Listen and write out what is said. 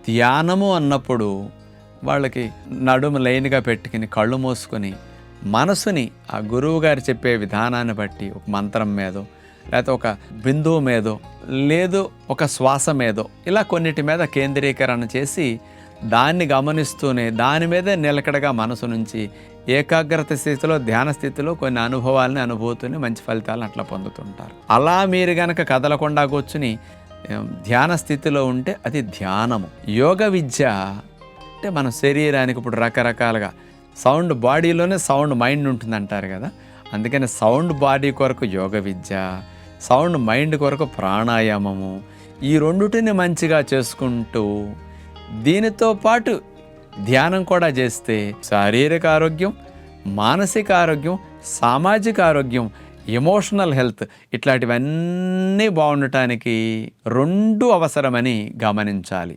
ధ్యానము అన్నప్పుడు వాళ్ళకి నడుము లైన్గా పెట్టుకుని కళ్ళు మూసుకొని మనసుని ఆ గురువు గారు చెప్పే విధానాన్ని బట్టి ఒక మంత్రం మీదో లేకపోతే ఒక బిందువు మీదో లేదు ఒక శ్వాస మీదో ఇలా కొన్నిటి మీద కేంద్రీకరణ చేసి దాన్ని గమనిస్తూనే దాని మీదే నిలకడగా మనసు నుంచి ఏకాగ్రత స్థితిలో ధ్యాన స్థితిలో కొన్ని అనుభవాలని అనుభూతిని మంచి ఫలితాలను అట్లా పొందుతుంటారు. అలా మీరు గనక కదలకుండా కూర్చుని ధ్యాన స్థితిలో ఉంటే అది ధ్యానము. యోగ విద్య అంటే మన శరీరానికి ఇప్పుడు రకరకాలుగా సౌండ్ బాడీలోనే సౌండ్ మైండ్ ఉంటుంది అంటారు కదా, అందుకని సౌండ్ బాడీ కొరకు యోగ విద్య, సౌండ్ మైండ్ కొరకు ప్రాణాయామము, ఈ రెండుటిని మంచిగా చేసుకుంటూ దీనితో పాటు ధ్యానం కూడా చేస్తే శారీరక ఆరోగ్యం, మానసిక ఆరోగ్యం, సామాజిక ఆరోగ్యం, ఎమోషనల్ హెల్త్ ఇట్లాంటివన్నీ బాగుండటానికి రెండు అవసరమని గమనించాలి.